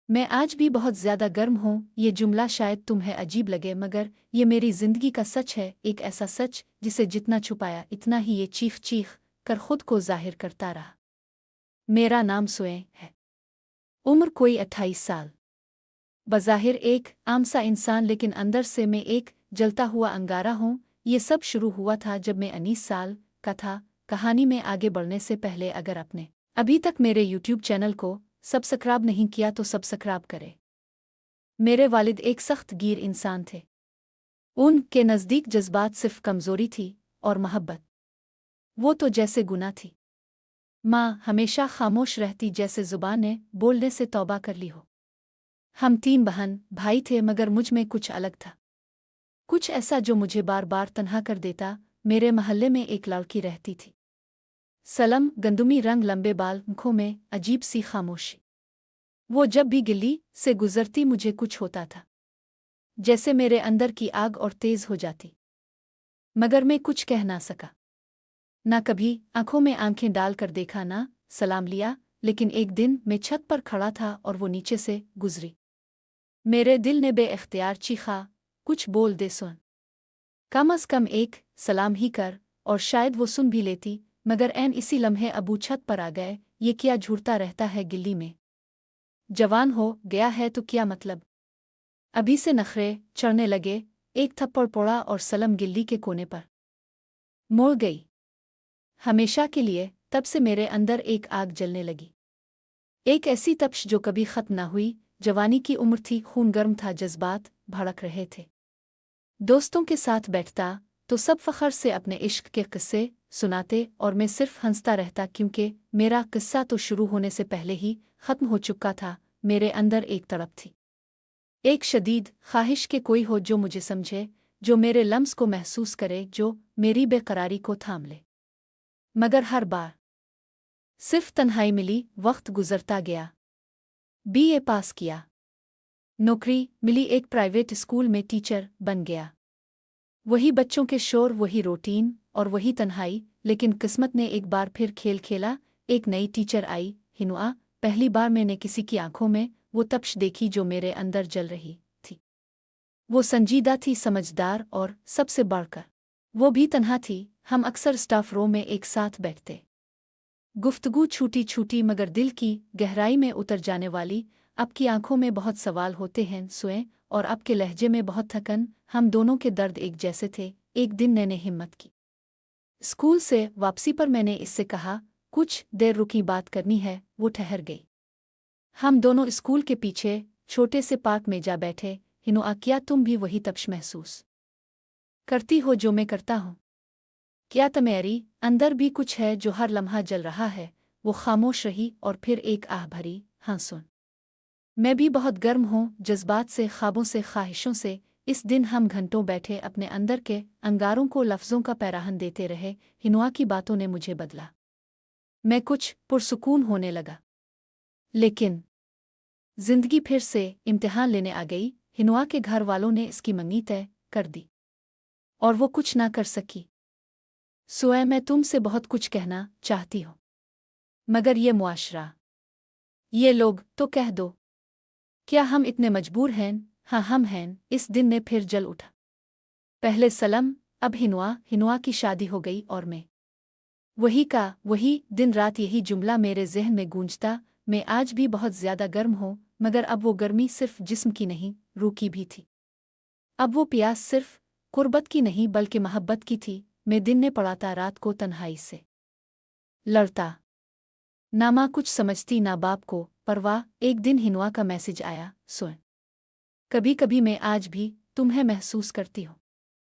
मैं आज भी बहुत ज़्यादा गर्म हूँ। ये जुमला शायद तुम्हें अजीब लगे, मगर ये मेरी ज़िंदगी का सच है। एक ऐसा सच जिसे जितना छुपाया इतना ही ये चीख चीख कर खुद को जाहिर करता रहा। मेरा नाम स्वयं है। उम्र कोई 28 साल। बज़ाहिर एक आम सा इंसान, लेकिन अंदर से मैं एक जलता हुआ अंगारा हूँ। ये सब शुरू हुआ था जब मैं 19 साल का था। कहानी में आगे बढ़ने से पहले अगर आपने अभी तक मेरे यूट्यूब चैनल को सब्सक्राइब नहीं किया तो सब्सक्राइब करें। मेरे वालिद एक सख्त गिर इंसान थे। उनके नज़दीक जज्बात सिर्फ कमज़ोरी थी और मोहब्बत वो तो जैसे गुनाह थी। माँ हमेशा खामोश रहती, जैसे ज़ुबान ने बोलने से तौबा कर ली हो। हम 3 बहन भाई थे, मगर मुझ में कुछ अलग था, कुछ ऐसा जो मुझे बार बार तन्हा कर देता। मेरे महल्ले में एक लड़की रहती थी, सलम, गंदुमी रंग, लंबे बाल, आंखों में अजीब सी खामोशी। वो जब भी गिल्ली से गुजरती मुझे कुछ होता था, जैसे मेरे अंदर की आग और तेज हो जाती, मगर मैं कुछ कह ना सका। ना कभी आंखों में आंखें डालकर देखा, ना सलाम लिया। लेकिन एक दिन मैं छत पर खड़ा था और वो नीचे से गुजरी। मेरे दिल ने बेइख्तियार चीखा, कुछ बोल दे सुन, कम अज कम एक सलाम ही कर। और शायद वो सुन भी लेती, मगर ऐन इसी लम्हे अबू छत पर आ गए। ये क्या झूठता रहता है गिल्ली में, जवान हो गया है तो क्या मतलब। अभी से नखरे चढ़ने लगे। एक थप्पड़ पड़ा और सलम गिल्ली के कोने पर मुड़ गई हमेशा के लिए। तब से मेरे अंदर एक आग जलने लगी, एक ऐसी तपश जो कभी खत्म न हुई। जवानी की उम्र थी, खून गर्म था, जज्बात भड़क रहे थे। दोस्तों के साथ बैठता तो सब फखर से अपने इश्क के किस्से सुनाते और मैं सिर्फ हंसता रहता, क्योंकि मेरा किस्सा तो शुरू होने से पहले ही खत्म हो चुका था। मेरे अंदर एक तड़प थी, एक शदीद ख्वाहिश के कोई हो जो मुझे समझे, जो मेरे लम्स को महसूस करे, जो मेरी बेकरारी को थाम ले। मगर हर बार सिर्फ तन्हाई मिली। वक्त गुजरता गया, बीए पास किया, नौकरी मिली, एक प्राइवेट स्कूल में टीचर बन गया। वही बच्चों के शोर, वही रूटीन और वही तन्हाई। लेकिन किस्मत ने एक बार फिर खेल खेला। एक नई टीचर आई, हिनुआ। पहली बार मैंने किसी की आंखों में वो तपश देखी जो मेरे अंदर जल रही थी। वो संजीदा थी, समझदार, और सबसे बढ़कर वो भी तन्हा थी। हम अक्सर स्टाफ रूम में एक साथ बैठते, गुफ्तगू छूटी छूटी मगर दिल की गहराई में उतर जाने वाली। आपकी आंखों में बहुत सवाल होते हैं स्वयं, और आपके लहजे में बहुत थकन। हम दोनों के दर्द एक जैसे थे। एक दिन मैंने हिम्मत की, स्कूल से वापसी पर मैंने इससे कहा, कुछ देर रुकी, बात करनी है। वो ठहर गई। हम दोनों स्कूल के पीछे छोटे से पार्क में जा बैठे। हिनुआ, क्या तुम भी वही तपश महसूस करती हो जो मैं करता हूँ? क्या तुम्हारी अंदर भी कुछ है जो हर लम्हा जल रहा है? वो खामोश रही और फिर एक आह भरी, हाँ सुन, मैं भी बहुत गर्म हूँ, जज्बात से, ख्वाबों से, ख्वाहिशों से। इस दिन हम घंटों बैठे अपने अंदर के अंगारों को लफ्ज़ों का पैराहन देते रहे। हिनुआ की बातों ने मुझे बदला, मैं कुछ पुरसुकून होने लगा। लेकिन जिंदगी फिर से इम्तिहान लेने आ गई। हिनुआ के घर वालों ने इसकी मंगनी तय कर दी और वो कुछ ना कर सकी। स्वयं मैं तुमसे बहुत कुछ कहना चाहती हूँ, मगर ये मुआशरा, ये लोग, तो कह दो, क्या हम इतने मजबूर हैं? हाँ हम हैं। इस दिन ने फिर जल उठा। पहले सलम, अब हिनुआ। हिनुआ की शादी हो गई और मैं वही दिन रात यही जुमला मेरे ज़हन में गूंजता। मैं आज भी बहुत ज़्यादा गर्म हूँ, मगर अब वो गर्मी सिर्फ जिस्म की नहीं, रूह की भी थी। अब वो प्यास सिर्फ कुर्बत की नहीं बल्कि मोहब्बत की थी। मैं दिन ने पड़ाता, रात को तन्हाई से लड़ता, ना माँ कुछ समझती ना बाप को परवाह। एक दिन हिनुआ का मैसेज आया, सुन, कभी कभी मैं आज भी तुम्हें महसूस करती हूँ।